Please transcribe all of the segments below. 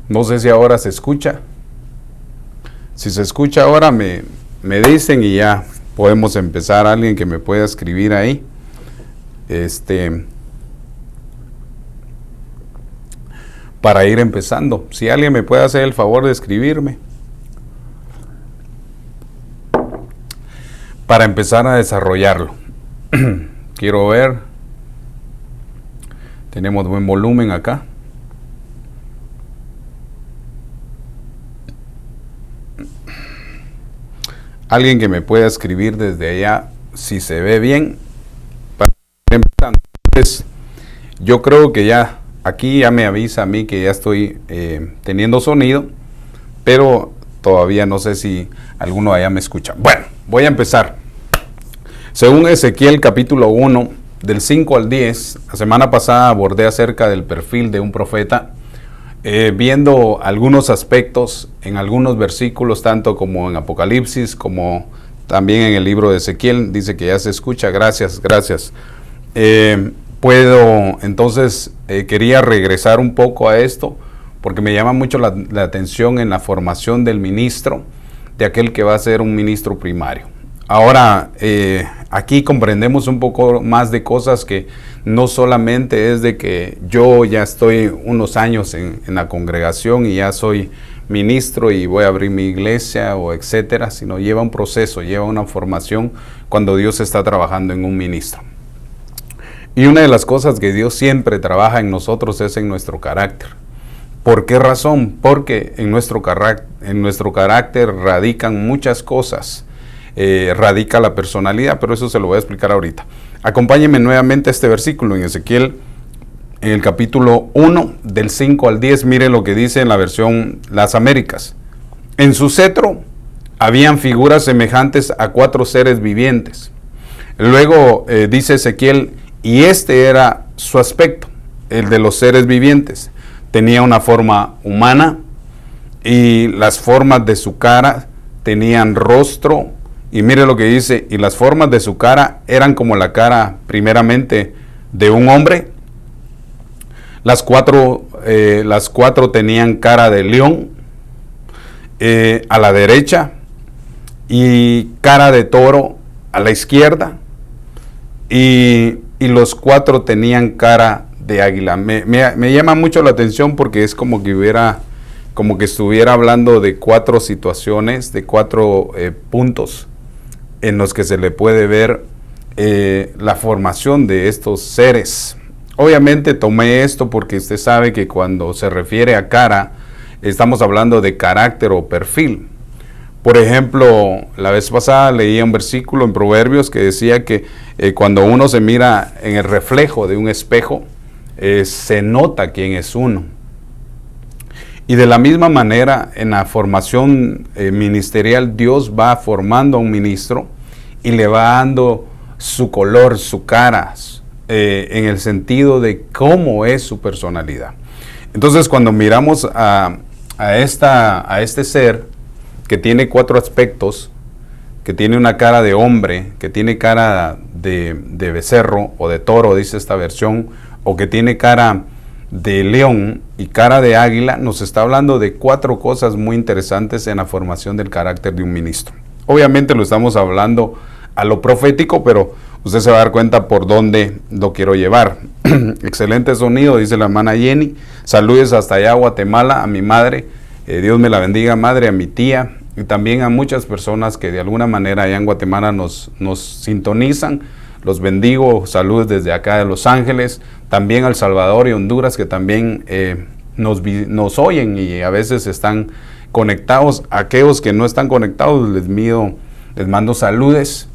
No sé si ahora se escucha. Si se escucha ahora me dicen y ya podemos empezar. Alguien que me pueda escribir ahí. Para ir empezando. Si alguien me puede hacer el favor de escribirme. Para empezar a desarrollarlo. Quiero ver. Tenemos buen volumen acá. Alguien que me pueda escribir desde allá, si se ve bien. Para empezar. Entonces, yo creo que ya, aquí ya me avisa a mí que ya estoy teniendo sonido, pero todavía no sé si alguno allá me escucha. Bueno, voy a empezar. Según Ezequiel capítulo 1, del 5 al 10, la semana pasada abordé acerca del perfil de un profeta, viendo algunos aspectos en algunos versículos, tanto como en Apocalipsis, como también en el libro de Ezequiel. Dice que ya se escucha, gracias. Entonces, quería regresar un poco a esto, porque me llama mucho la atención en la formación del ministro, de aquel que va a ser un ministro primario. Ahora, aquí comprendemos un poco más de cosas que no solamente es de que yo ya estoy unos años en la congregación y ya soy ministro y voy a abrir mi iglesia o etcétera, sino lleva un proceso, lleva una formación cuando Dios está trabajando en un ministro. Y una de las cosas que Dios siempre trabaja en nosotros es en nuestro carácter. ¿Por qué razón? Porque en nuestro carácter radican muchas cosas. Radica la personalidad, pero eso se lo voy a explicar ahorita. Acompáñenme nuevamente a este versículo en Ezequiel, en el capítulo 1, del 5 al 10. Miren lo que dice en la versión Las Américas. En su cetro habían figuras semejantes a 4 seres vivientes. Luego dice Ezequiel, y este era su aspecto, el de los seres vivientes. Tenía una forma humana y las formas de su cara tenían rostro. Y mire lo que dice, y las formas de su cara eran como la cara primeramente de un hombre. Las cuatro tenían cara de león a la derecha y cara de toro a la izquierda. Y y los 4 tenían cara de águila. Me llama mucho la atención porque es como que estuviera hablando de 4 situaciones, de 4 puntos en los que se le puede ver la formación de estos seres. Obviamente tomé esto porque usted sabe que cuando se refiere a cara, estamos hablando de carácter o perfil. Por ejemplo, la vez pasada leía un versículo en Proverbios que decía que cuando uno se mira en el reflejo de un espejo, se nota quién es uno. Y de la misma manera, en la formación ministerial, Dios va formando a un ministro y le va dando su color, su cara, en el sentido de cómo es su personalidad. Entonces, cuando miramos a este ser que tiene 4 aspectos, que tiene una cara de hombre, que tiene cara de becerro o de toro, dice esta versión, o que tiene cara de león y cara de águila, nos está hablando de 4 cosas muy interesantes en la formación del carácter de un ministro. Obviamente lo estamos hablando a lo profético, pero usted se va a dar cuenta por dónde lo quiero llevar. Excelente sonido, dice la hermana Jenny. Saludes hasta allá, Guatemala, a mi madre. Dios me la bendiga, madre, a mi tía y también a muchas personas que de alguna manera allá en Guatemala nos sintonizan. Los bendigo, saludos desde acá de Los Ángeles, también a El Salvador y Honduras que también nos oyen y a veces están conectados. Aquellos que no están conectados les mando saludos,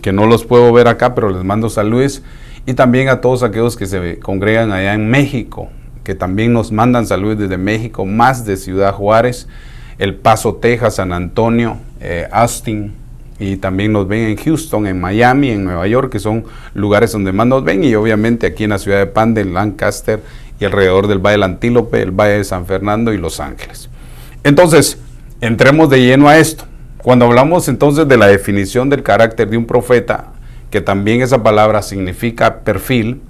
que no los puedo ver acá, pero les mando saludos. Y también a todos aquellos que se congregan allá en México, que también nos mandan saludos desde México, más de Ciudad Juárez, El Paso, Texas, San Antonio, Austin, y también nos ven en Houston, en Miami, en Nueva York, que son lugares donde más nos ven, y obviamente aquí en la ciudad de Pandel, Lancaster y alrededor del Valle del Antílope, el Valle de San Fernando y Los Ángeles. Entonces, entremos de lleno a esto. Cuando hablamos entonces de la definición del carácter de un profeta, que también esa palabra significa perfil,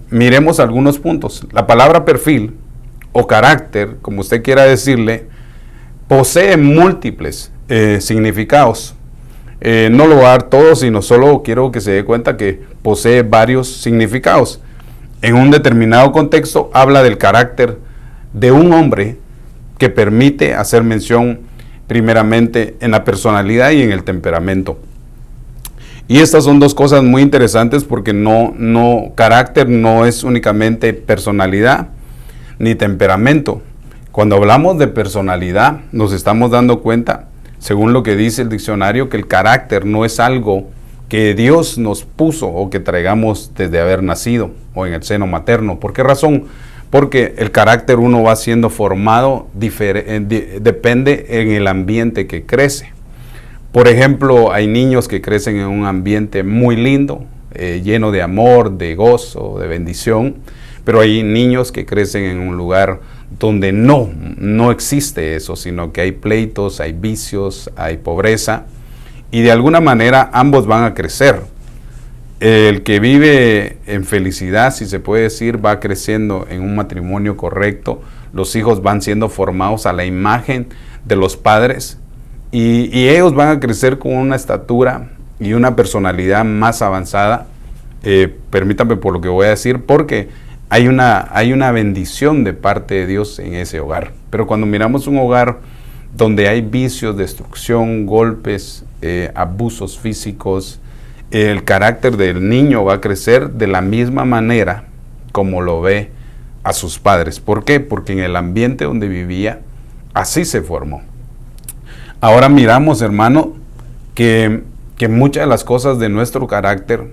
miremos algunos puntos. La palabra perfil o carácter, como usted quiera decirle, posee múltiples significados. No lo voy a dar todo, sino solo quiero que se dé cuenta que posee varios significados. En un determinado contexto habla del carácter de un hombre que permite hacer mención primeramente en la personalidad y en el temperamento. Y estas son 2 cosas muy interesantes porque carácter no es únicamente personalidad ni temperamento. Cuando hablamos de personalidad nos estamos dando cuenta, según lo que dice el diccionario, que el carácter no es algo que Dios nos puso o que traigamos desde haber nacido o en el seno materno. ¿Por qué razón? Porque el carácter uno va siendo formado, depende en el ambiente que crece. Por ejemplo, hay niños que crecen en un ambiente muy lindo, lleno de amor, de gozo, de bendición, pero hay niños que crecen en un lugar donde no existe eso, sino que hay pleitos, hay vicios, hay pobreza, y de alguna manera ambos van a crecer. El que vive en felicidad, si se puede decir, va creciendo en un matrimonio correcto, los hijos van siendo formados a la imagen de los padres, y ellos van a crecer con una estatura y una personalidad más avanzada. Permítame por lo que voy a decir, porque hay una bendición de parte de Dios en ese hogar. Pero cuando miramos un hogar donde hay vicios, destrucción, golpes, abusos físicos, el carácter del niño va a crecer de la misma manera como lo ve a sus padres. ¿Por qué? Porque en el ambiente donde vivía, así se formó. Ahora miramos, hermano, que muchas de las cosas de nuestro carácter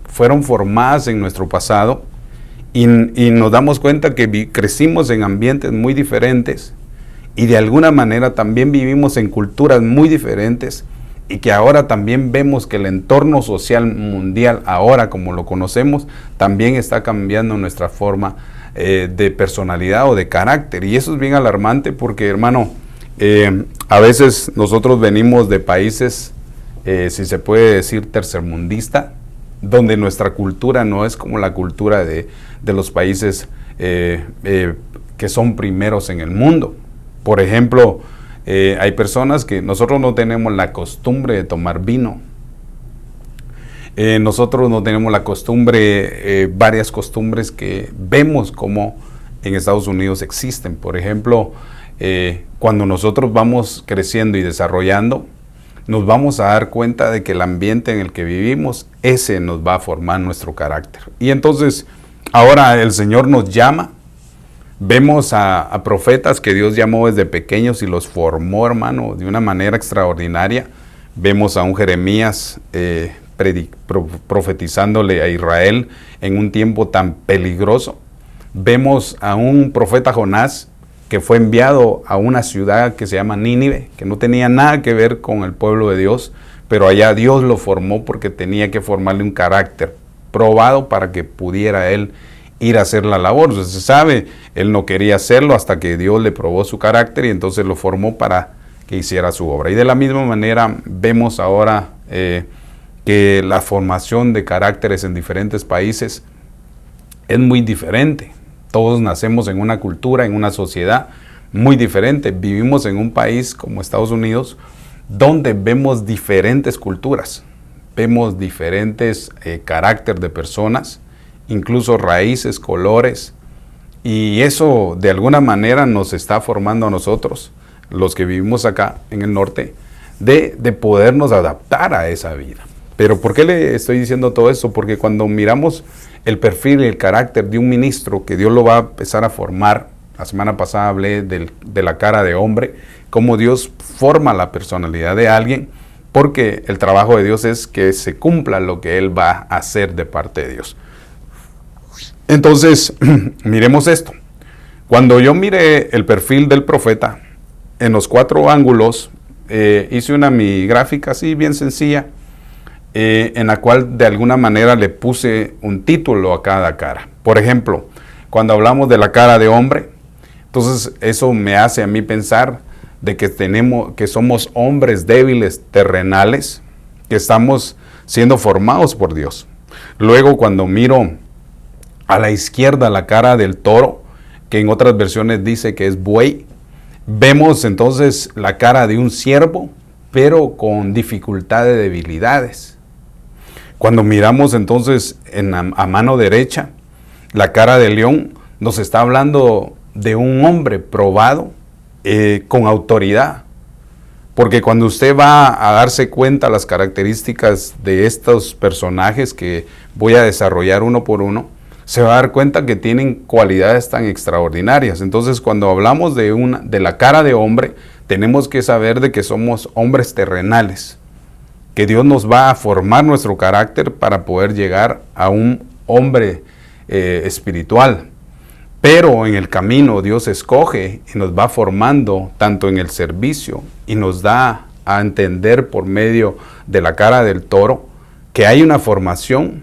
fueron formadas en nuestro pasado y nos damos cuenta que crecimos en ambientes muy diferentes y de alguna manera también vivimos en culturas muy diferentes y que ahora también vemos que el entorno social mundial, ahora como lo conocemos, también está cambiando nuestra forma de personalidad o de carácter. Y eso es bien alarmante porque, hermano, a veces nosotros venimos de países, si se puede decir, tercermundista, donde nuestra cultura no es como la cultura de los países que son primeros en el mundo. Por ejemplo, hay personas que nosotros no tenemos la costumbre de tomar vino. Nosotros no tenemos la costumbre, varias costumbres que vemos como en Estados Unidos existen. Por ejemplo, cuando nosotros vamos creciendo y desarrollando, nos vamos a dar cuenta de que el ambiente en el que vivimos, ese nos va a formar nuestro carácter. Y entonces, ahora el Señor nos llama. Vemos a profetas que Dios llamó desde pequeños y los formó, hermano, de una manera extraordinaria. Vemos a un Jeremías profetizándole a Israel en un tiempo tan peligroso. Vemos a un profeta Jonás que fue enviado a una ciudad que se llama Nínive, que no tenía nada que ver con el pueblo de Dios, pero allá Dios lo formó porque tenía que formarle un carácter probado para que pudiera él ir a hacer la labor. Se sabe, él no quería hacerlo hasta que Dios le probó su carácter y entonces lo formó para que hiciera su obra. Y de la misma manera vemos ahora que la formación de caracteres en diferentes países es muy diferente. Todos nacemos en una cultura, en una sociedad muy diferente. Vivimos en un país como Estados Unidos donde vemos diferentes culturas, vemos diferentes caracteres de personas, incluso raíces, colores, y eso de alguna manera nos está formando a nosotros, los que vivimos acá en el norte, de podernos adaptar a esa vida. Pero ¿por qué le estoy diciendo todo esto? Porque cuando miramos el perfil y el carácter de un ministro que Dios lo va a empezar a formar, la semana pasada hablé de la cara de hombre, cómo Dios forma la personalidad de alguien, porque el trabajo de Dios es que se cumpla lo que Él va a hacer de parte de Dios. Entonces, miremos esto. Cuando yo miré el perfil del profeta, en los 4 ángulos, hice mi gráfica así bien sencilla, en la cual de alguna manera le puse un título a cada cara. Por ejemplo, cuando hablamos de la cara de hombre, entonces eso me hace a mí pensar de que somos hombres débiles, terrenales, que estamos siendo formados por Dios. Luego, cuando miro a la izquierda la cara del toro, que en otras versiones dice que es buey, vemos entonces la cara de un siervo, pero con dificultad de debilidades. Cuando miramos entonces a mano derecha la cara de león, nos está hablando de un hombre probado, con autoridad. Porque cuando usted va a darse cuenta las características de estos personajes que voy a desarrollar uno por uno, se va a dar cuenta que tienen cualidades tan extraordinarias. Entonces, cuando hablamos de la cara de hombre, tenemos que saber de que somos hombres terrenales, que Dios nos va a formar nuestro carácter para poder llegar a un hombre espiritual. Pero en el camino Dios escoge y nos va formando tanto en el servicio y nos da a entender por medio de la cara del toro que hay una formación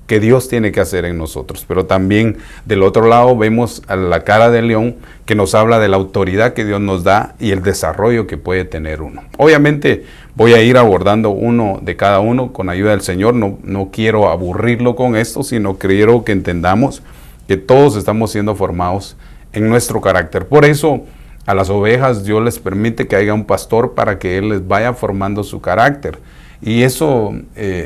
que Dios tiene que hacer en nosotros. Pero también del otro lado vemos a la cara del león que nos habla de la autoridad que Dios nos da y el desarrollo que puede tener uno. Obviamente voy a ir abordando uno de cada uno con ayuda del Señor. No quiero aburrirlo con esto, sino quiero que entendamos que todos estamos siendo formados en nuestro carácter. Por eso a las ovejas Dios les permite que haya un pastor para que Él les vaya formando su carácter. Y eso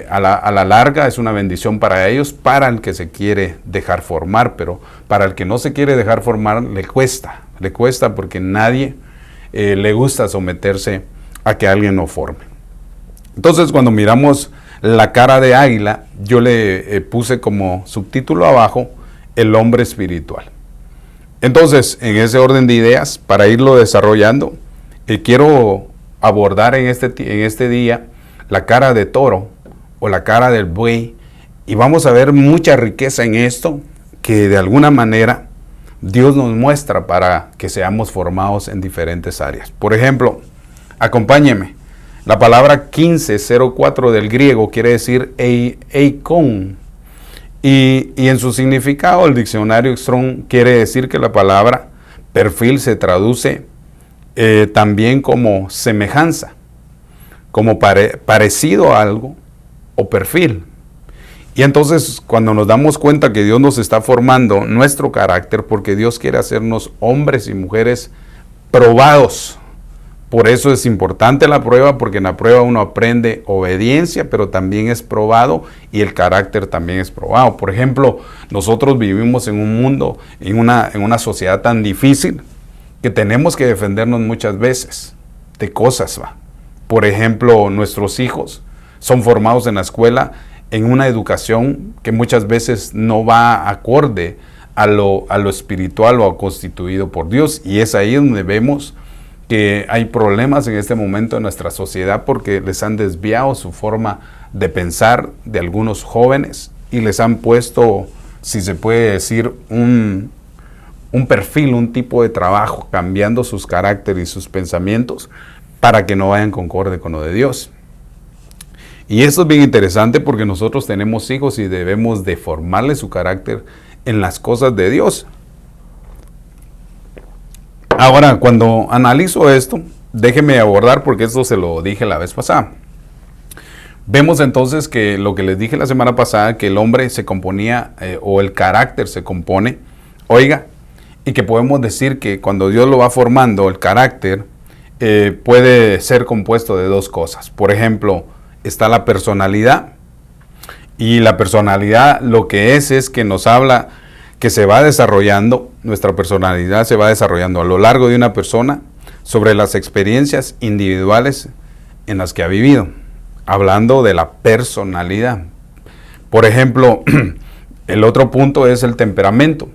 a la larga es una bendición para ellos, para el que se quiere dejar formar, pero para el que no se quiere dejar formar le cuesta porque nadie le gusta someterse a que alguien lo forme. Entonces, cuando miramos la cara de águila, yo le puse como subtítulo abajo, el hombre espiritual. Entonces, en ese orden de ideas, para irlo desarrollando, quiero abordar en este día la cara de toro o la cara del buey, y vamos a ver mucha riqueza en esto que de alguna manera Dios nos muestra para que seamos formados en diferentes áreas. Por ejemplo, acompáñeme, la palabra 1504 del griego quiere decir eikon, y en su significado el diccionario Strong quiere decir que la palabra perfil se traduce también como semejanza, como parecido a algo o perfil. Y entonces cuando nos damos cuenta que Dios nos está formando nuestro carácter, porque Dios quiere hacernos hombres y mujeres probados Por eso es importante la prueba, porque en la prueba uno aprende obediencia, pero también es probado y el carácter también es probado. Por ejemplo, nosotros vivimos en un mundo, en una sociedad tan difícil, que tenemos que defendernos muchas veces de cosas, ¿va? Por ejemplo, nuestros hijos son formados en la escuela en una educación que muchas veces no va acorde a lo espiritual o constituido por Dios. Y es ahí donde vemos que hay problemas en este momento en nuestra sociedad porque les han desviado su forma de pensar de algunos jóvenes y les han puesto, si se puede decir, un perfil, un tipo de trabajo, cambiando sus caracteres y sus pensamientos para que no vayan concorde con lo de Dios. Y eso es bien interesante porque nosotros tenemos hijos y debemos de formarles su carácter en las cosas de Dios. Ahora, cuando analizo esto, déjeme abordar porque esto se lo dije la vez pasada. Vemos entonces que lo que les dije la semana pasada, que el hombre se componía o el carácter se compone, oiga, y que podemos decir que cuando Dios lo va formando, el carácter puede ser compuesto de dos cosas. Por ejemplo, está la personalidad, y la personalidad lo que es que nos habla que se va desarrollando, nuestra personalidad se va desarrollando a lo largo de una persona sobre las experiencias individuales en las que ha vivido, hablando de la personalidad. Por ejemplo, el otro punto es el temperamento.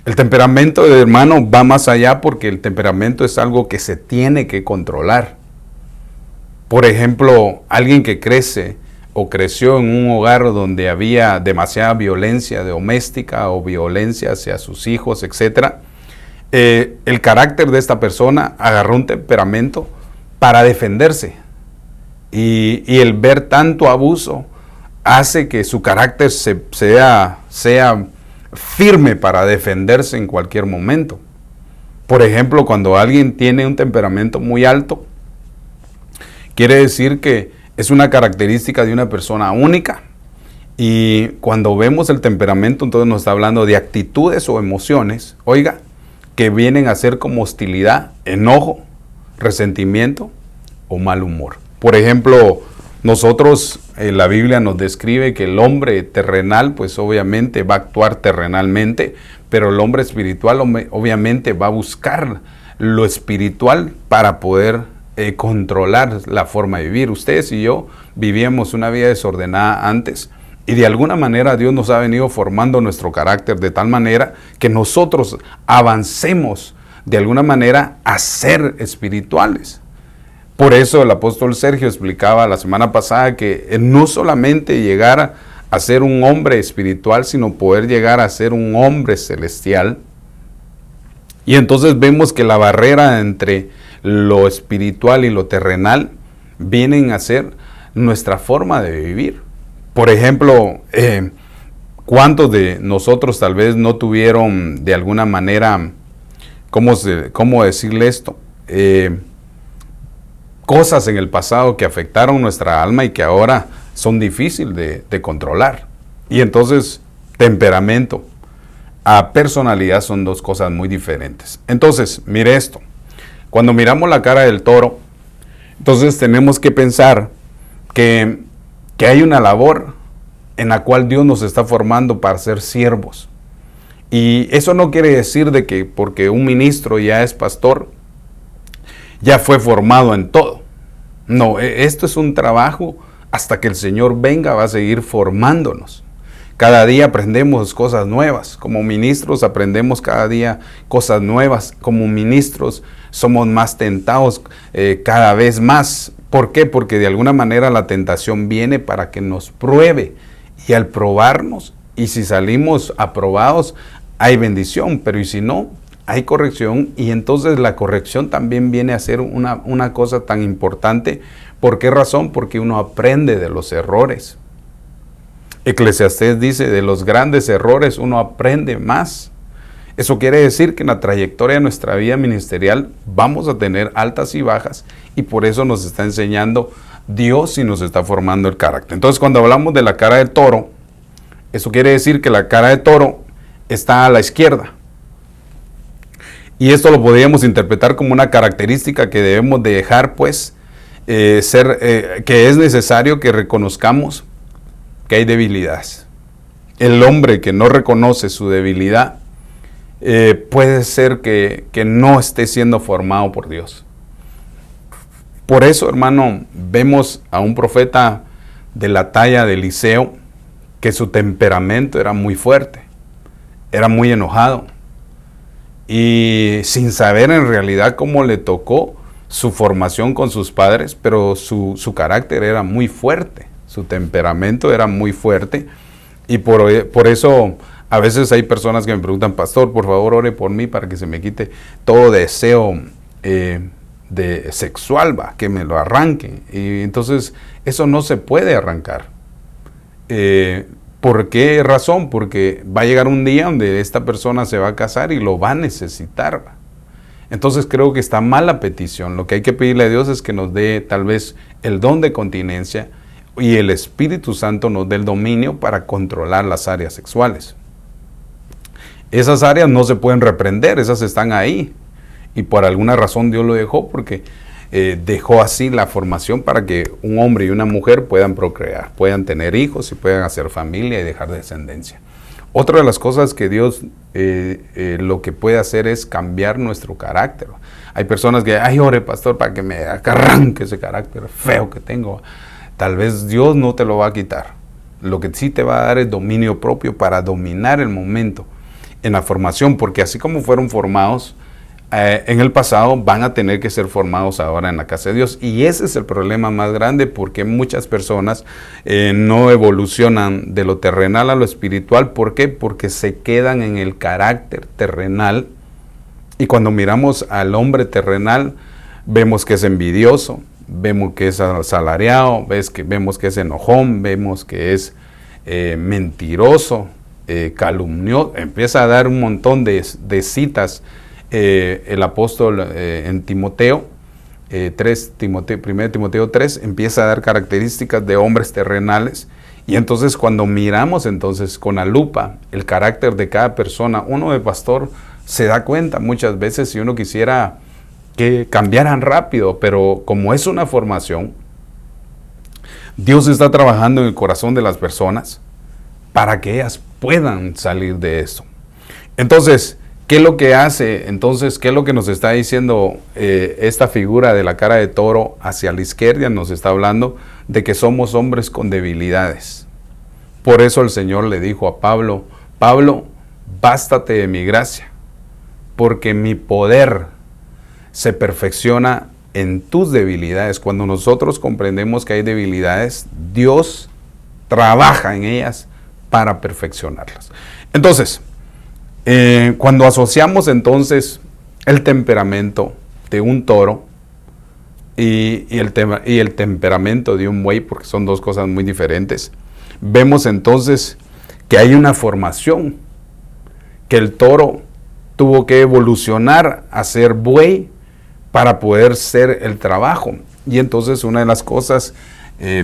El temperamento, hermano, va más allá porque el temperamento es algo que se tiene que controlar. Por ejemplo, alguien que crece o creció en un hogar donde había demasiada violencia doméstica o violencia hacia sus hijos, etc., el carácter de esta persona agarró un temperamento para defenderse. Y el ver tanto abuso hace que su carácter sea firme para defenderse en cualquier momento. Por ejemplo, cuando alguien tiene un temperamento muy alto, quiere decir que es una característica de una persona única. Y cuando vemos el temperamento, entonces nos está hablando de actitudes o emociones, oiga, que vienen a ser como hostilidad, enojo, resentimiento o mal humor. Por ejemplo, nosotros, la Biblia nos describe que el hombre terrenal, pues obviamente va a actuar terrenalmente, pero el hombre espiritual obviamente va a buscar lo espiritual para poder controlar la forma de vivir. Ustedes y yo vivíamos una vida desordenada antes y de alguna manera Dios nos ha venido formando nuestro carácter de tal manera que nosotros avancemos de alguna manera a ser espirituales. Por eso el apóstol Sergio explicaba la semana pasada que no solamente llegar a ser un hombre espiritual, sino poder llegar a ser un hombre celestial. Y entonces vemos que la barrera entre lo espiritual y lo terrenal vienen a ser nuestra forma de vivir. Por ejemplo, ¿cuántos de nosotros tal vez no tuvieron de alguna manera, cómo decirle esto? Cosas en el pasado que afectaron nuestra alma y que ahora son difíciles de controlar. Y entonces, temperamento a personalidad son dos cosas muy diferentes. Entonces, mire esto. Cuando miramos la cara del toro, entonces tenemos que pensar que hay una labor en la cual Dios nos está formando para ser siervos. Y eso no quiere decir de que porque un ministro ya es pastor, ya fue formado en todo. No, esto es un trabajo hasta que el Señor venga, va a seguir formándonos. Cada día aprendemos cosas nuevas. Como ministros aprendemos cada día cosas nuevas. Como ministros somos más tentados cada vez más. ¿Por qué? Porque de alguna manera la tentación viene para que nos pruebe. Y al probarnos, y si salimos aprobados, hay bendición. Pero y si no, hay corrección. Y entonces la corrección también viene a ser una cosa tan importante. ¿Por qué razón? Porque uno aprende de los errores. Eclesiastés dice, de los grandes errores uno aprende más. Eso quiere decir que en la trayectoria de nuestra vida ministerial vamos a tener altas y bajas y por eso nos está enseñando Dios y nos está formando el carácter. Entonces cuando hablamos de la cara del toro, eso quiere decir que la cara de toro está a la izquierda Y esto lo podríamos interpretar como una característica que debemos de dejar, pues, que es necesario que reconozcamos que hay debilidades. El hombre que no reconoce su debilidad puede ser que no esté siendo formado por Dios. Por eso, hermano, vemos a un profeta de la talla de Eliseo, que su temperamento era muy fuerte, era muy enojado, y sin saber en realidad cómo le tocó su formación con sus padres, pero su carácter era muy fuerte, su temperamento era muy fuerte, y por eso a veces hay personas que me preguntan: pastor, por favor ore por mí para que se me quite todo deseo de sexual, que me lo arranque. Y entonces eso no se puede arrancar. ¿Por qué razón? Porque va a llegar un día donde esta persona se va a casar y lo va a necesitar. Entonces creo que está mal la petición. Lo que hay que pedirle a Dios es que nos dé tal vez el don de continencia y el Espíritu Santo nos dé el dominio para controlar las áreas sexuales. Esas áreas no se pueden reprender, esas están ahí. Y por alguna razón Dios lo dejó, porque dejó así la formación para que un hombre y una mujer puedan procrear, puedan tener hijos y puedan hacer familia y dejar descendencia. Otra de las cosas que Dios lo que puede hacer es cambiar nuestro carácter. Hay personas que: ay, ore, pastor, para que me arranque ese carácter feo que tengo. Tal vez Dios no te lo va a quitar. Lo que sí te va a dar es dominio propio para dominar el momento en la formación, porque así como fueron formados en el pasado, van a tener que ser formados ahora en la casa de Dios. Y ese es el problema más grande, porque muchas personas no evolucionan de lo terrenal a lo espiritual. ¿Por qué? Porque se quedan en el carácter terrenal, y cuando miramos al hombre terrenal, vemos que es envidioso, vemos que es asalariado, vemos que es enojón, vemos que es mentiroso, calumnioso. Empieza a dar un montón de citas el apóstol en Timoteo 1 Timoteo 3 empieza a dar características de hombres terrenales. Y entonces cuando miramos entonces con la lupa el carácter de cada persona, uno de pastor se da cuenta muchas veces, si uno quisiera que cambiaran rápido, pero como es una formación, Dios está trabajando en el corazón de las personas para que ellas puedan salir de eso. Entonces, ¿qué es lo que hace? Entonces, ¿qué es lo que nos está diciendo esta figura de la cara de toro hacia la izquierda? Nos está hablando de que somos hombres con debilidades. Por eso el Señor le dijo a Pablo: Pablo, bástate de mi gracia, porque mi poder se perfecciona en tus debilidades. Cuando nosotros comprendemos que hay debilidades, Dios trabaja en ellas para perfeccionarlas. Entonces, cuando asociamos entonces el temperamento de un toro y el temperamento de un buey, porque son dos cosas muy diferentes, vemos entonces que hay una formación, que el toro tuvo que evolucionar a ser buey para poder ser el trabajo. Y entonces una de las cosas,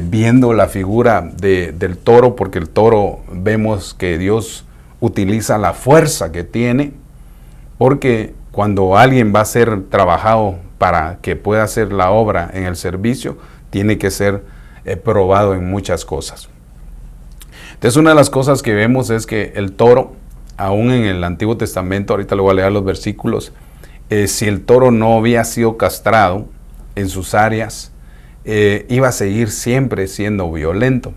viendo la figura del toro, porque el toro vemos que Dios utiliza la fuerza que tiene, porque cuando alguien va a ser trabajado para que pueda hacer la obra en el servicio, tiene que ser probado en muchas cosas. Entonces una de las cosas que vemos es que el toro, aún en el Antiguo Testamento, ahorita le voy a leer los versículos, si el toro no había sido castrado en sus áreas, iba a seguir siempre siendo violento.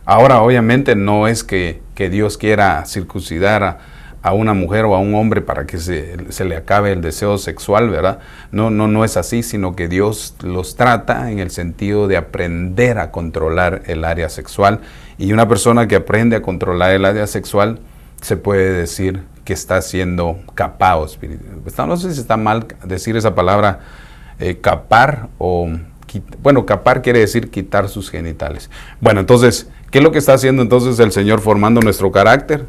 Ahora, obviamente, no es que Dios quiera circuncidar a una mujer o a un hombre para que se le acabe el deseo sexual, ¿verdad? No es así, sino que Dios los trata en el sentido de aprender a controlar el área sexual. Y una persona que aprende a controlar el área sexual, se puede decir que está siendo capaz espiritual. No sé si está mal decir esa palabra, capar o... Bueno, capar quiere decir quitar sus genitales. Bueno, entonces, ¿qué es lo que está haciendo entonces el Señor formando nuestro carácter?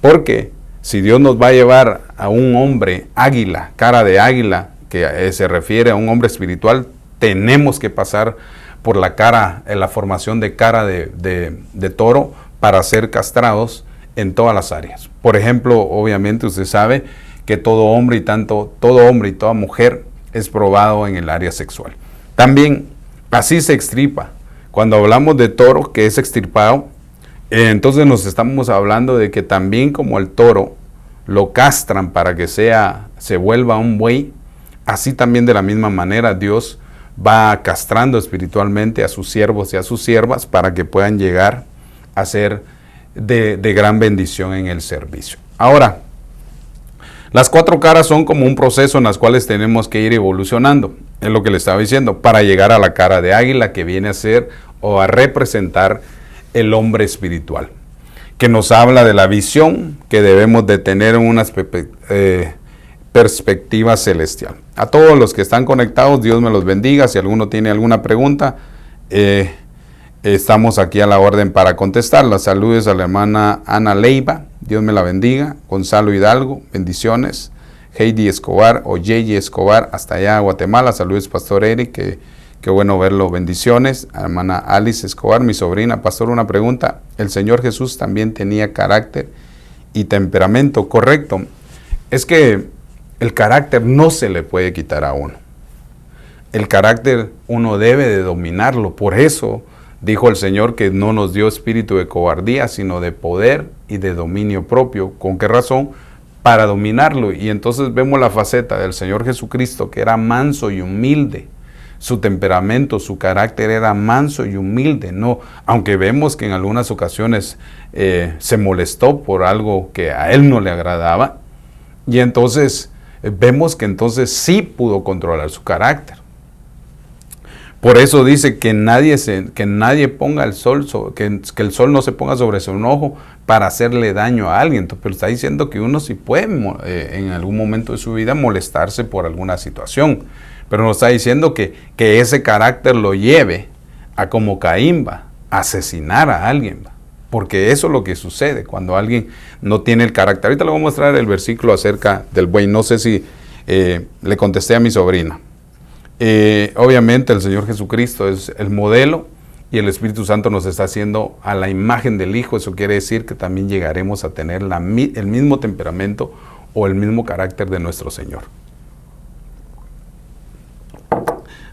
Porque si Dios nos va a llevar a un hombre águila, cara de águila, que se refiere a un hombre espiritual, tenemos que pasar por la cara, en la formación de cara de toro para ser castrados en todas las áreas. Por ejemplo, obviamente usted sabe que todo hombre y toda mujer es probado en el área sexual. También así se extirpa. Cuando hablamos de toro que es extirpado, entonces nos estamos hablando de que también como el toro lo castran para que se vuelva un buey, así también de la misma manera Dios va castrando espiritualmente a sus siervos y a sus siervas para que puedan llegar a ser de gran bendición en el servicio. Ahora, las 4 caras son como un proceso en las cuales tenemos que ir evolucionando, es lo que le estaba diciendo, para llegar a la cara de águila que viene a ser o a representar el hombre espiritual, que nos habla de la visión que debemos de tener en una perspectiva celestial. A todos los que están conectados, Dios me los bendiga. Si alguno tiene alguna pregunta, estamos aquí a la orden para contestarla. Saludos a la hermana Ana Leiva, Dios me la bendiga. Gonzalo Hidalgo, bendiciones. Heidi Escobar o Yeyi Escobar, hasta allá a Guatemala. Saludos, Pastor Eric, qué bueno verlo, bendiciones. A la hermana Alice Escobar, mi sobrina. Pastor, una pregunta. ¿El Señor Jesús también tenía carácter y temperamento? Correcto. Es que el carácter no se le puede quitar a uno. El carácter uno debe de dominarlo. Por eso dijo el Señor que no nos dio espíritu de cobardía, sino de poder y de dominio propio. ¿Con qué razón? Para dominarlo. Y entonces vemos la faceta del Señor Jesucristo, que era manso y humilde. Su temperamento, su carácter era manso y humilde. No, aunque vemos que en algunas ocasiones se molestó por algo que a él no le agradaba. Y entonces vemos que entonces sí pudo controlar su carácter. Por eso dice que nadie ponga el sol, que el sol no se ponga sobre su enojo para hacerle daño a alguien. Pero está diciendo que uno sí puede en algún momento de su vida molestarse por alguna situación. Pero nos está diciendo que ese carácter lo lleve a, como Caín, a asesinar a alguien. Porque eso es lo que sucede cuando alguien no tiene el carácter. Ahorita le voy a mostrar el versículo acerca del buey. No sé si le contesté a mi sobrina. Obviamente el Señor Jesucristo es el modelo y el Espíritu Santo nos está haciendo a la imagen del Hijo. Eso quiere decir que también llegaremos a tener el mismo temperamento o el mismo carácter de nuestro Señor.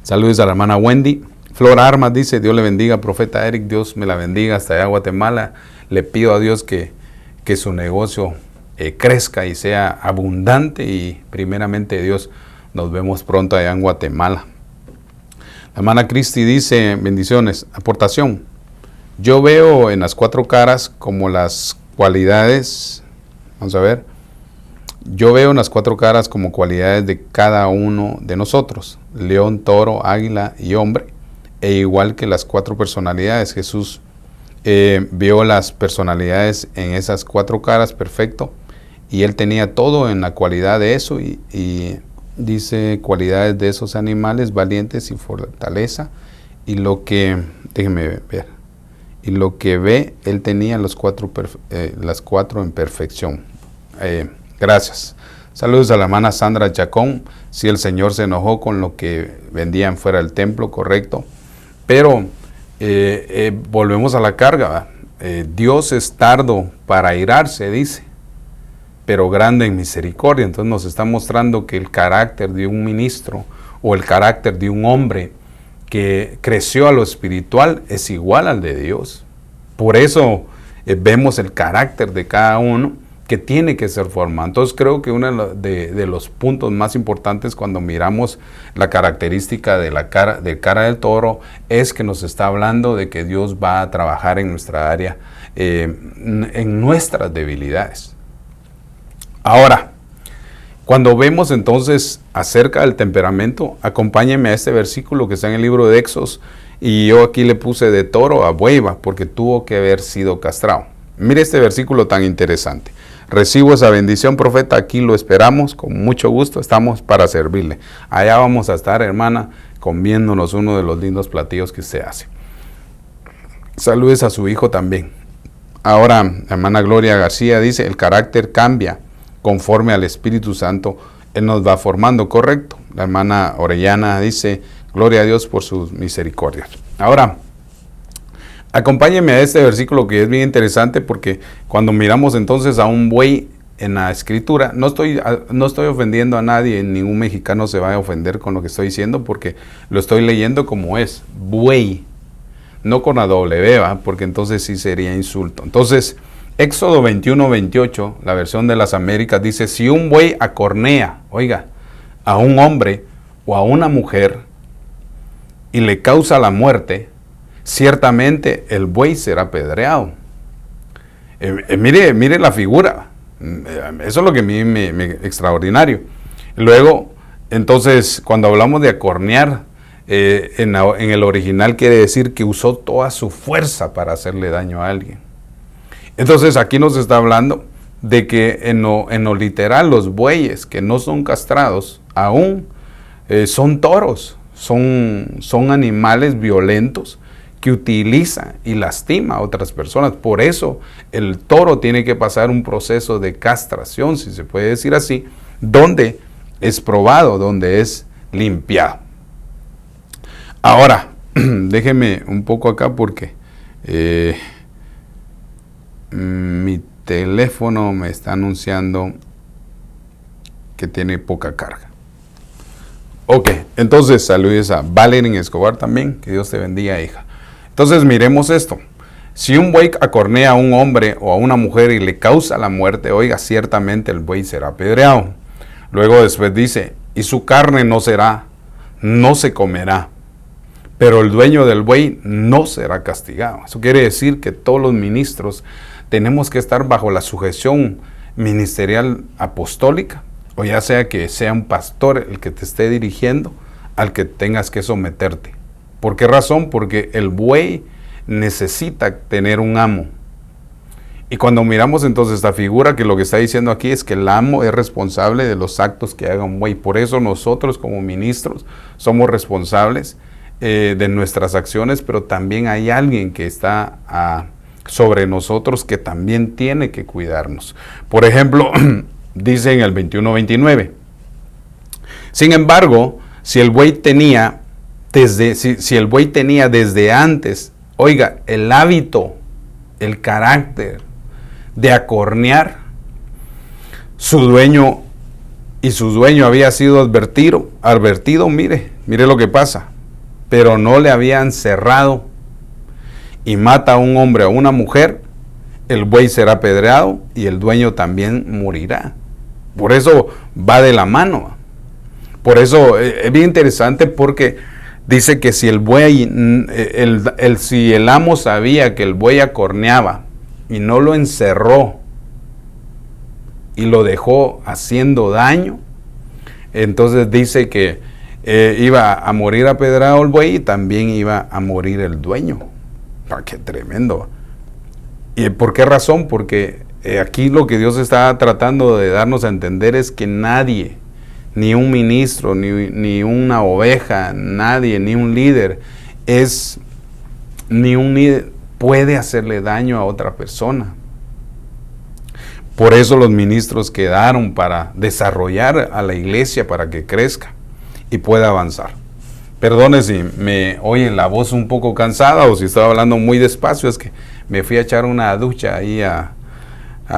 Saludos a la hermana Wendy. Flor Armas dice, Dios le bendiga, profeta Eric, Dios me la bendiga hasta allá a Guatemala. Le pido a Dios que su negocio crezca y sea abundante y primeramente Dios, nos vemos pronto allá en Guatemala. La hermana Cristi dice, bendiciones, aportación. Yo veo en las 4 caras como las cualidades, vamos a ver, yo veo en las 4 caras como cualidades de cada uno de nosotros, león, toro, águila y hombre, e igual que las 4 personalidades. Jesús vio las personalidades en esas 4 caras, perfecto, y él tenía todo en la cualidad de eso, y dice cualidades de esos animales, valientes y fortaleza, y lo que, déjenme ver, y lo que ve, él tenía las 4 en perfección. Gracias. Saludos a la hermana Sandra Chacón. Si el Señor se enojó con lo que vendían fuera del templo, correcto. Pero volvemos a la carga. Dios es tardo para airarse, dice, pero grande en misericordia. Entonces nos está mostrando que el carácter de un ministro o el carácter de un hombre que creció a lo espiritual es igual al de Dios. Por eso vemos el carácter de cada uno que tiene que ser formado. Entonces creo que uno de los puntos más importantes cuando miramos la característica de la cara del toro es que nos está hablando de que Dios va a trabajar en nuestra área, en nuestras debilidades. Ahora, cuando vemos entonces acerca del temperamento, acompáñenme a este versículo que está en el libro de Éxodos, y yo aquí le puse de toro a buey, porque tuvo que haber sido castrado. Mire este versículo tan interesante. Recibo esa bendición, profeta, aquí lo esperamos, con mucho gusto, estamos para servirle. Allá vamos a estar, hermana, comiéndonos uno de los lindos platillos que usted hace. Saludes a su hijo también. Ahora, la hermana Gloria García dice, el carácter cambia conforme al Espíritu Santo, Él nos va formando, correcto. La hermana Orellana dice, gloria a Dios por sus misericordias. Ahora, acompáñenme a este versículo que es bien interesante porque cuando miramos entonces a un buey en la escritura. No estoy ofendiendo a nadie, ningún mexicano se va a ofender con lo que estoy diciendo porque lo estoy leyendo como es, buey, no con la W, ¿va? Porque entonces sí sería insulto. Entonces, Éxodo 21-28, la versión de las Américas, dice, si un buey acornea, oiga, a un hombre o a una mujer y le causa la muerte, ciertamente el buey será apedreado. Mire la figura. Eso es lo que a mí me extraordinario. Luego, entonces, cuando hablamos de acornear, en el original quiere decir que usó toda su fuerza para hacerle daño a alguien. Entonces, aquí nos está hablando de que en lo literal, los bueyes que no son castrados aún son toros, son animales violentos que utiliza y lastima a otras personas. Por eso el toro tiene que pasar un proceso de castración, si se puede decir así, donde es probado, donde es limpiado. Ahora, déjeme un poco acá porque mi teléfono me está anunciando que tiene poca carga. Ok, entonces saludes a Valerie Escobar también, que Dios te bendiga, hija. Entonces miremos esto. Si un buey acornea a un hombre o a una mujer y le causa la muerte, oiga, ciertamente el buey será apedreado. Luego después dice, y su carne no se comerá, pero el dueño del buey no será castigado. Eso quiere decir que todos los ministros tenemos que estar bajo la sujeción ministerial apostólica, o ya sea que sea un pastor el que te esté dirigiendo, al que tengas que someterte. ¿Por qué razón? Porque el buey necesita tener un amo. Y cuando miramos entonces esta figura, que lo que está diciendo aquí es que el amo es responsable de los actos que haga un buey. Por eso nosotros como ministros somos responsables de nuestras acciones, pero también hay alguien que está sobre nosotros que también tiene que cuidarnos. Por ejemplo, dice en el 21-29, sin embargo, si el buey tenía desde antes, oiga, el hábito, el carácter de acornear, su dueño había sido advertido, mire lo que pasa, pero no le habían cerrado y mata a un hombre o a una mujer, el buey será apedreado y el dueño también morirá. Por eso va de la mano. Por eso es bien interesante porque dice que si el buey, si el amo sabía que el buey acorneaba y no lo encerró y lo dejó haciendo daño, entonces dice que iba a morir apedreado el buey y también iba a morir el dueño. ¡Qué tremendo! ¿Y por qué razón? Porque aquí lo que Dios está tratando de darnos a entender es que nadie, ni un ministro, ni una oveja, nadie, ni un líder, puede hacerle daño a otra persona. Por eso los ministros quedaron para desarrollar a la iglesia para que crezca y pueda avanzar. Perdone si me oye la voz un poco cansada o si estoy hablando muy despacio, es que me fui a echar una ducha ahí a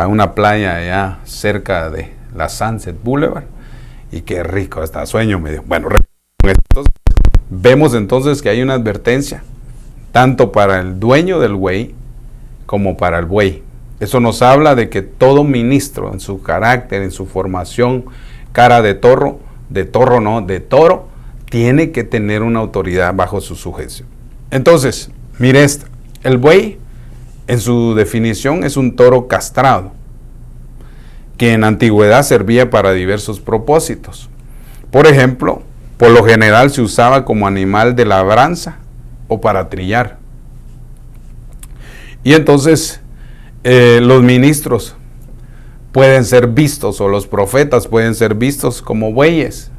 una playa allá cerca de la Sunset Boulevard y qué rico, hasta sueño me dio. Bueno, entonces, vemos entonces que hay una advertencia tanto para el dueño del buey como para el buey. Eso nos habla de que todo ministro en su carácter, en su formación, cara de toro, tiene que tener una autoridad bajo su sujeción. Entonces, mire esto, el buey en su definición es un toro castrado, que en la antigüedad servía para diversos propósitos. Por ejemplo, por lo general se usaba como animal de labranza o para trillar. Y entonces los ministros pueden ser vistos, o los profetas pueden ser vistos como bueyes.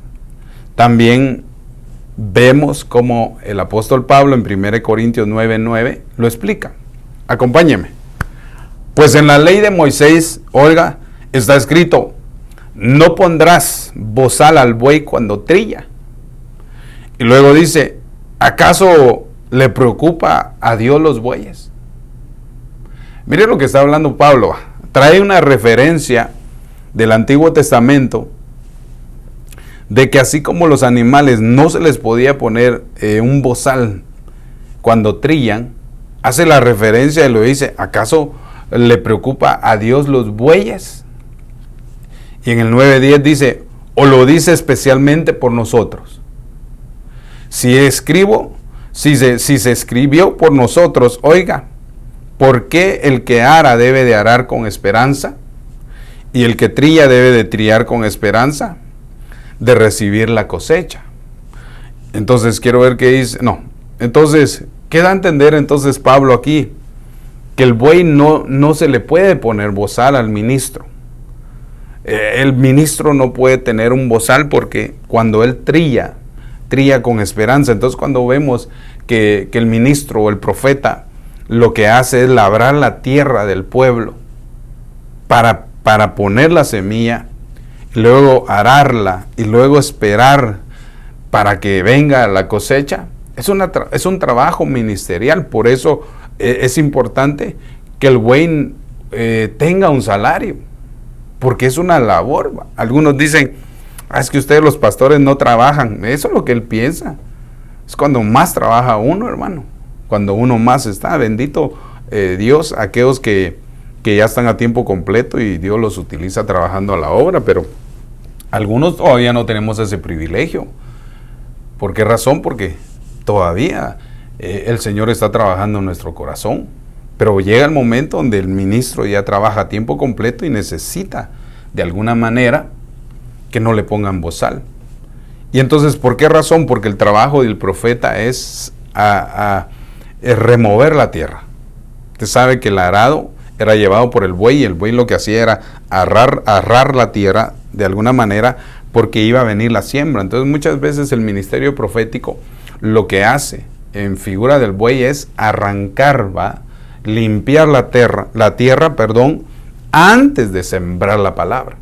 También vemos como el apóstol Pablo en 1 Corintios 9:9 lo explica. Acompáñeme. Pues en la ley de Moisés, oiga, está escrito, no pondrás bozal al buey cuando trilla. Y luego dice, ¿acaso le preocupa a Dios los bueyes? Mire lo que está hablando Pablo. Trae una referencia del Antiguo Testamento, de que así como los animales no se les podía poner un bozal cuando trillan, hace la referencia y lo dice, ¿acaso le preocupa a Dios los bueyes? Y en el 9:10 dice, o lo dice especialmente por nosotros. Si se escribió por nosotros, oiga, ¿por qué el que ara debe de arar con esperanza? Y el que trilla debe de trillar con esperanza de recibir la cosecha. Entonces quiero ver qué dice. No, entonces, ¿qué da a entender entonces Pablo aquí? Que el buey no se le puede poner bozal al ministro. El ministro no puede tener un bozal porque cuando él trilla con esperanza. Entonces cuando vemos que el ministro o el profeta lo que hace es labrar la tierra del pueblo para poner la semilla, y luego ararla y luego esperar para que venga la cosecha, es un trabajo ministerial. Por eso es importante que el buey tenga un salario, porque es una labor. Algunos dicen, es que ustedes los pastores no trabajan. Eso es lo que él piensa. Es cuando más trabaja uno, hermano, cuando uno más está. Bendito Dios, aquellos que ya están a tiempo completo y Dios los utiliza trabajando a la obra, pero algunos todavía no tenemos ese privilegio. ¿Por qué razón? Porque todavía el Señor está trabajando en nuestro corazón, pero llega el momento donde el ministro ya trabaja a tiempo completo y necesita de alguna manera que no le pongan bozal. Y entonces, ¿por qué razón? Porque el trabajo del profeta es remover la tierra. Usted sabe que el arado era llevado por el buey, y el buey lo que hacía era arrar la tierra de alguna manera, porque iba a venir la siembra. Entonces muchas veces el ministerio profético lo que hace en figura del buey es arrancar, limpiar la tierra, antes de sembrar la palabra.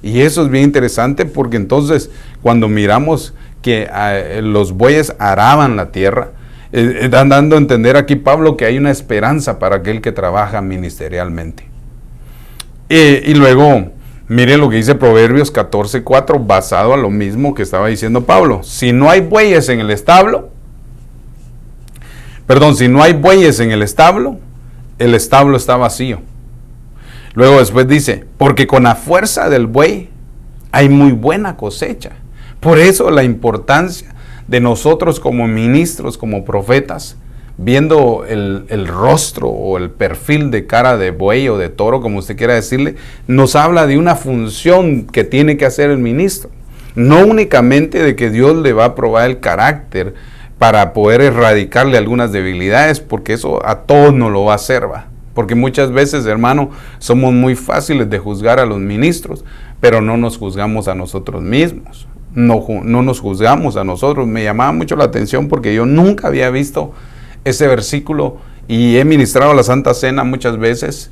Y eso es bien interesante, porque entonces cuando miramos que los bueyes araban la tierra, están dando a entender aquí Pablo que hay una esperanza para aquel que trabaja ministerialmente. Y luego, mire lo que dice Proverbios 14:4, basado a lo mismo que estaba diciendo Pablo. Si no hay bueyes en el establo, el establo está vacío. Luego después dice, porque con la fuerza del buey hay muy buena cosecha. Por eso la importancia de nosotros como ministros, como profetas, viendo el rostro o el perfil de cara de buey o de toro, como usted quiera decirle, nos habla de una función que tiene que hacer el ministro. No únicamente de que Dios le va a probar el carácter para poder erradicarle algunas debilidades, porque eso a todos nos lo va a hacer, Porque muchas veces, hermano, somos muy fáciles de juzgar a los ministros, pero no nos juzgamos a nosotros mismos. No nos juzgamos a nosotros. Me llamaba mucho la atención porque yo nunca había visto ese versículo y he ministrado la Santa Cena muchas veces,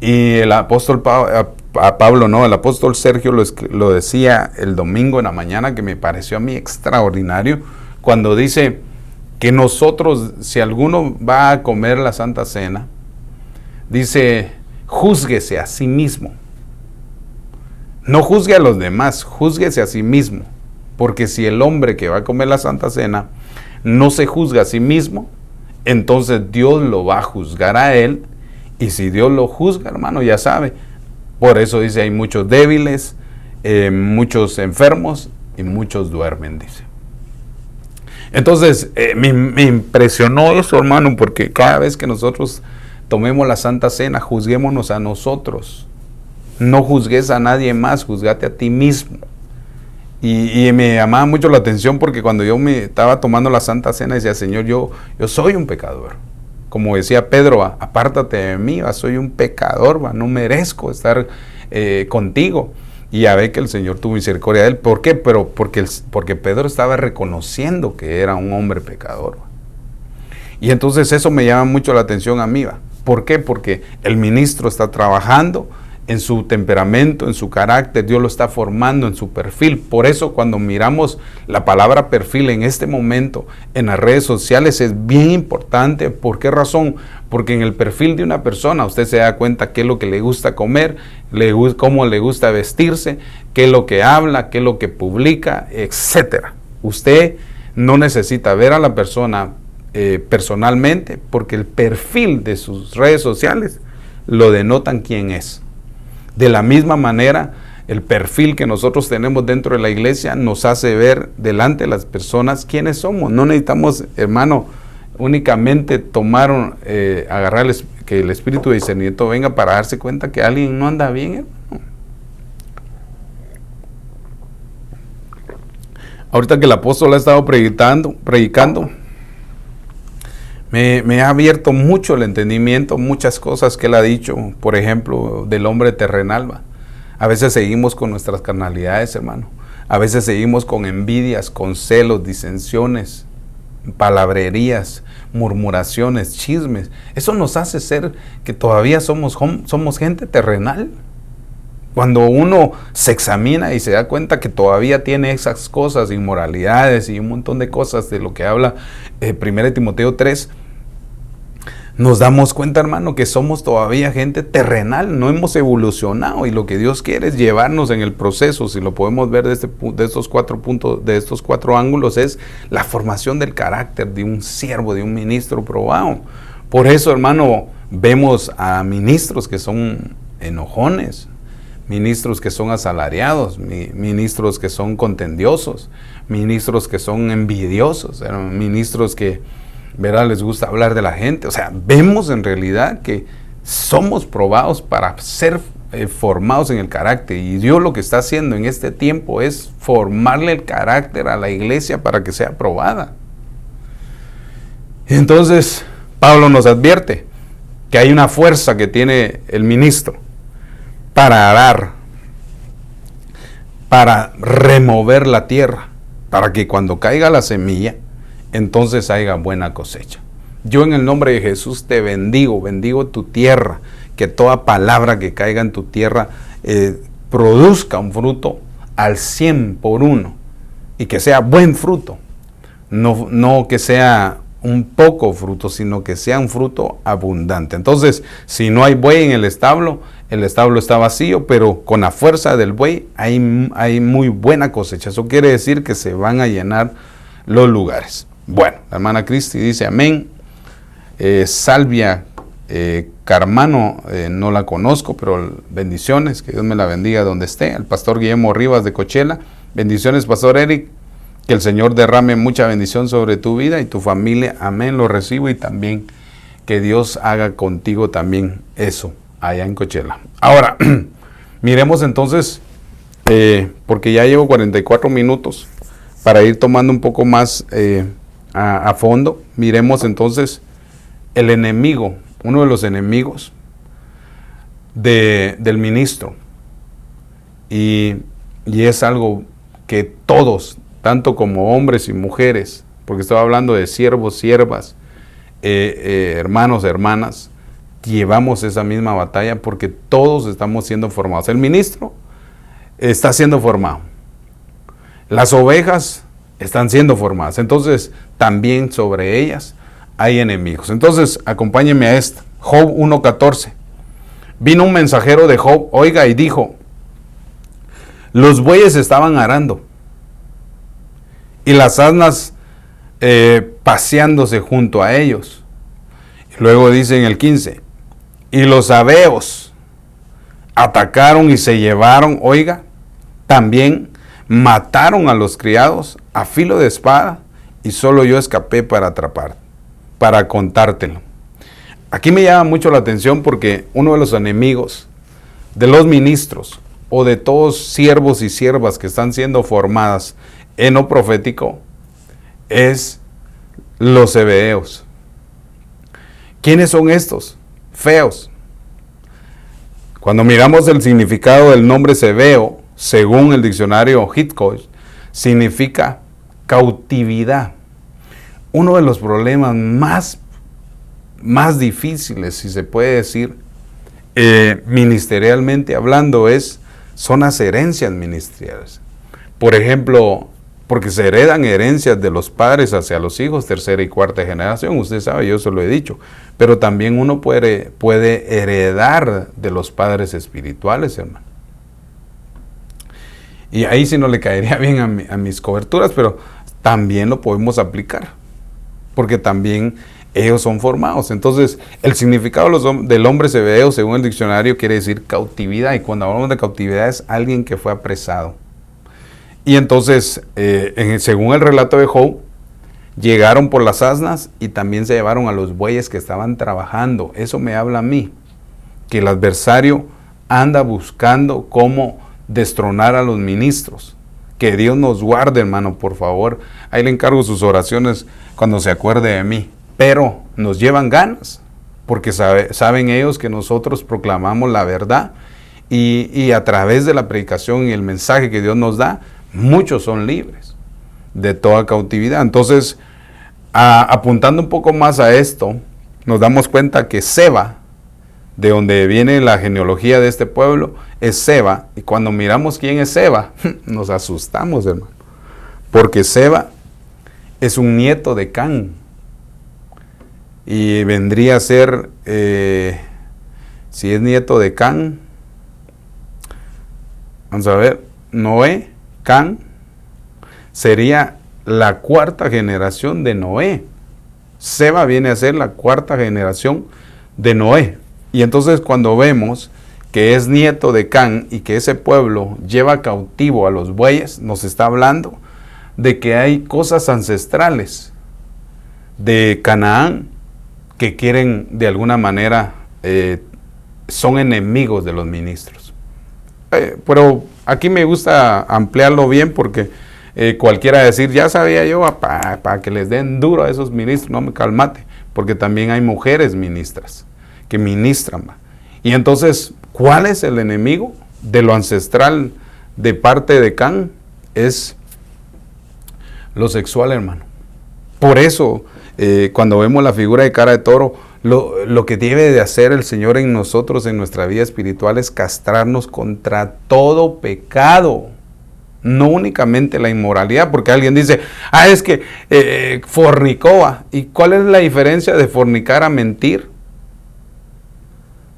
y el apóstol el apóstol Sergio lo decía el domingo en la mañana, que me pareció a mí extraordinario, cuando dice que nosotros, si alguno va a comer la Santa Cena, dice, júzguese a sí mismo. No juzgue a los demás, júzguese a sí mismo. Porque si el hombre que va a comer la Santa Cena no se juzga a sí mismo, entonces Dios lo va a juzgar a él. Y si Dios lo juzga, hermano, ya sabe. Por eso dice, hay muchos débiles, muchos enfermos y muchos duermen, dice. Entonces, me impresionó eso, hermano, porque cada vez que nosotros tomemos la Santa Cena, juzguémonos a nosotros. No juzgues a nadie más, juzgate a ti mismo. Y me llamaba mucho la atención, porque cuando yo me estaba tomando la Santa Cena, decía, Señor, yo soy un pecador. Como decía Pedro, apártate de mí, soy un pecador, no merezco estar contigo. Y ya ve que el Señor tuvo misericordia de él. ¿Por qué? Porque Pedro estaba reconociendo que era un hombre pecador. Y entonces eso me llama mucho la atención a mí. ¿Por qué? Porque el ministro está trabajando en su temperamento, en su carácter, Dios lo está formando en su perfil. Por eso cuando miramos la palabra perfil en este momento en las redes sociales es bien importante. ¿Por qué razón? Porque en el perfil de una persona usted se da cuenta qué es lo que le gusta comer, cómo le gusta vestirse, qué es lo que habla, qué es lo que publica, etc. Usted no necesita ver a la persona personalmente, porque el perfil de sus redes sociales lo denotan quién es. De la misma manera, el perfil que nosotros tenemos dentro de la iglesia nos hace ver delante de las personas quiénes somos. No necesitamos, hermano, únicamente agarrar que el espíritu de discernimiento venga para darse cuenta que alguien no anda bien, hermano. Ahorita que el apóstol ha estado predicando, me ha abierto mucho el entendimiento, muchas cosas que él ha dicho, por ejemplo, del hombre terrenal. A veces seguimos con nuestras carnalidades, hermano. A veces seguimos con envidias, con celos, disensiones, palabrerías, murmuraciones, chismes. Eso nos hace ser que todavía somos gente terrenal. Cuando uno se examina y se da cuenta que todavía tiene esas cosas, inmoralidades y un montón de cosas de lo que habla 1 Timoteo 3, nos damos cuenta, hermano, que somos todavía gente terrenal, no hemos evolucionado, y lo que Dios quiere es llevarnos en el proceso. Si lo podemos ver de estos 4 puntos, de estos 4 ángulos, es la formación del carácter de un siervo, de un ministro probado. Por eso, hermano, vemos a ministros que son enojones, ministros que son asalariados, ministros que son contendiosos, ministros que son envidiosos, ministros que, ¿verdad?, les gusta hablar de la gente. O sea, vemos en realidad que somos probados para ser formados en el carácter, y Dios lo que está haciendo en este tiempo es formarle el carácter a la iglesia para que sea probada. Entonces, Pablo nos advierte que hay una fuerza que tiene el ministro para arar, para remover la tierra, para que cuando caiga la semilla, entonces haya buena cosecha. Yo en el nombre de Jesús te bendigo tu tierra, que toda palabra que caiga en tu tierra produzca un fruto al 100 por 1, y que sea buen fruto, no que sea un poco fruto, sino que sea un fruto abundante. Entonces, si no hay buey en el establo está vacío, pero con la fuerza del buey hay muy buena cosecha. Eso quiere decir que se van a llenar los lugares. Bueno, la hermana Cristi dice amén. Salvia Carmano, no la conozco, pero bendiciones, que Dios me la bendiga donde esté. El pastor Guillermo Rivas de Coachella, bendiciones, pastor Eric, que el Señor derrame mucha bendición sobre tu vida y tu familia, amén, lo recibo, y también que Dios haga contigo también eso allá en Coachella. Ahora, miremos entonces, porque ya llevo 44 minutos, para ir tomando un poco más a fondo, miremos entonces el enemigo, uno de los enemigos del ministro, y es algo que todos, tanto como hombres y mujeres, porque estaba hablando de siervos, siervas, hermanos, hermanas, llevamos esa misma batalla, porque todos estamos siendo formados. El ministro está siendo formado, las ovejas están siendo formadas, entonces también sobre ellas hay enemigos. Entonces acompáñenme a esta, Job 1:14. Vino un mensajero de Job, oiga, y dijo: los bueyes estaban arando y las asnas paseándose junto a ellos. Luego dice en el 15, y los sabeos atacaron y se llevaron, oiga, también mataron a los criados a filo de espada, y solo yo escapé para contártelo. Aquí me llama mucho la atención, porque uno de los enemigos de los ministros o de todos siervos y siervas que están siendo formadas en lo profético es los zebeos. ¿Quiénes son estos? Feos. Cuando miramos el significado del nombre zebeo, según el diccionario Hitchcock, significa cautividad. Uno de los problemas más difíciles, si se puede decir, ministerialmente hablando, son las herencias ministeriales. Por ejemplo, porque se heredan herencias de los padres hacia los hijos, tercera y cuarta generación, usted sabe, yo se lo he dicho, pero también uno puede heredar de los padres espirituales, hermano. Y ahí sí no le caería bien a mis coberturas, pero también lo podemos aplicar, porque también ellos son formados. Entonces, el significado del hombre zebedeo, según el diccionario, quiere decir cautividad, y cuando hablamos de cautividad es alguien que fue apresado. Y entonces, según el relato de Job, llegaron por las asnas y también se llevaron a los bueyes que estaban trabajando. Eso me habla a mí, que el adversario anda buscando cómo destronar a los ministros. Que Dios nos guarde, hermano, por favor. Ahí le encargo sus oraciones cuando se acuerde de mí. Pero nos llevan ganas, porque saben ellos que nosotros proclamamos la verdad y a través de la predicación y el mensaje que Dios nos da, muchos son libres de toda cautividad. Entonces, apuntando un poco más a esto, nos damos cuenta que Seba, de donde viene la genealogía de este pueblo, es Seba. Y cuando miramos quién es Seba, nos asustamos, hermano. Porque Seba es un nieto de Can. Y vendría a ser, si es nieto de Can, vamos a ver, Noé, Can, sería la cuarta generación de Noé. Seba viene a ser la cuarta generación de Noé. Y entonces cuando vemos que es nieto de Can y que ese pueblo lleva cautivo a los bueyes, nos está hablando de que hay cosas ancestrales de Canaán que quieren de alguna manera, son enemigos de los ministros. Pero aquí me gusta ampliarlo bien porque cualquiera decir, ya sabía yo, para que les den duro a esos ministros, no me calmate, porque también hay mujeres ministras que ministran. Y entonces, ¿cuál es el enemigo de lo ancestral de parte de Can? Es lo sexual, hermano. Por eso, cuando vemos la figura de cara de toro, lo que debe de hacer el Señor en nosotros, en nuestra vida espiritual, es castrarnos contra todo pecado. No únicamente la inmoralidad, porque alguien dice, es que fornicó. ¿Y cuál es la diferencia de fornicar a mentir?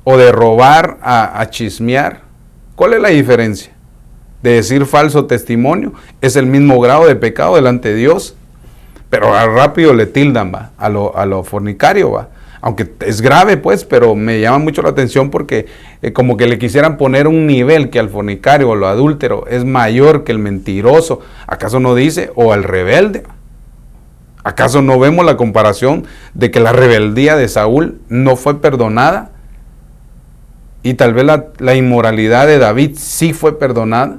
O de robar a chismear. ¿Cuál es la diferencia? De decir falso testimonio. Es el mismo grado de pecado delante de Dios. Pero rápido le tildan, a lo fornicario, aunque es grave, pues, pero me llama mucho la atención porque como que le quisieran poner un nivel que al fornicario o lo adúltero es mayor que el mentiroso. ¿Acaso no dice? O al rebelde. ¿Acaso no vemos la comparación de que la rebeldía de Saúl no fue perdonada? Y tal vez la inmoralidad de David sí fue perdonada.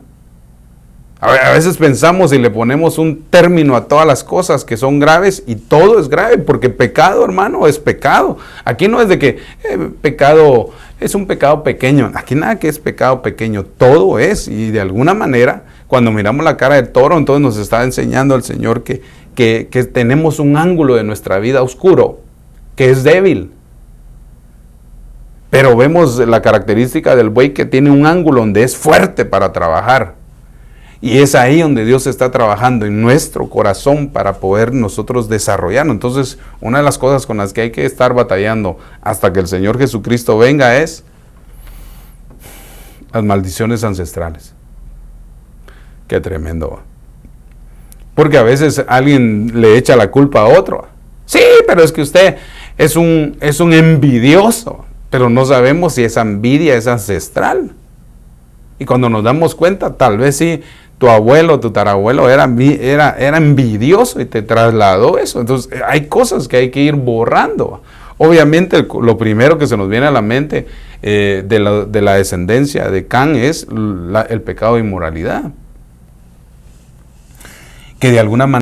A veces pensamos y le ponemos un término a todas las cosas que son graves, y todo es grave, porque pecado, hermano, es pecado. Aquí no es de que pecado es un pecado pequeño. Aquí nada que es pecado pequeño, todo es. Y de alguna manera, cuando miramos la cara del toro, entonces nos está enseñando el Señor que tenemos un ángulo de nuestra vida oscuro, que es débil. Pero vemos la característica del buey, que tiene un ángulo donde es fuerte para trabajar. Y es ahí donde Dios está trabajando en nuestro corazón para poder nosotros desarrollarnos. Entonces, una de las cosas con las que hay que estar batallando hasta que el Señor Jesucristo venga es las maldiciones ancestrales. Qué tremendo. Porque a veces alguien le echa la culpa a otro. Sí, pero es que usted es un envidioso. Pero no sabemos si esa envidia es ancestral. Y cuando nos damos cuenta, tal vez sí, tu abuelo, tu tarabuelo era envidioso y te trasladó eso. Entonces, hay cosas que hay que ir borrando. Obviamente, lo primero que se nos viene a la mente de la descendencia de Can es el pecado de inmoralidad. Que de alguna manera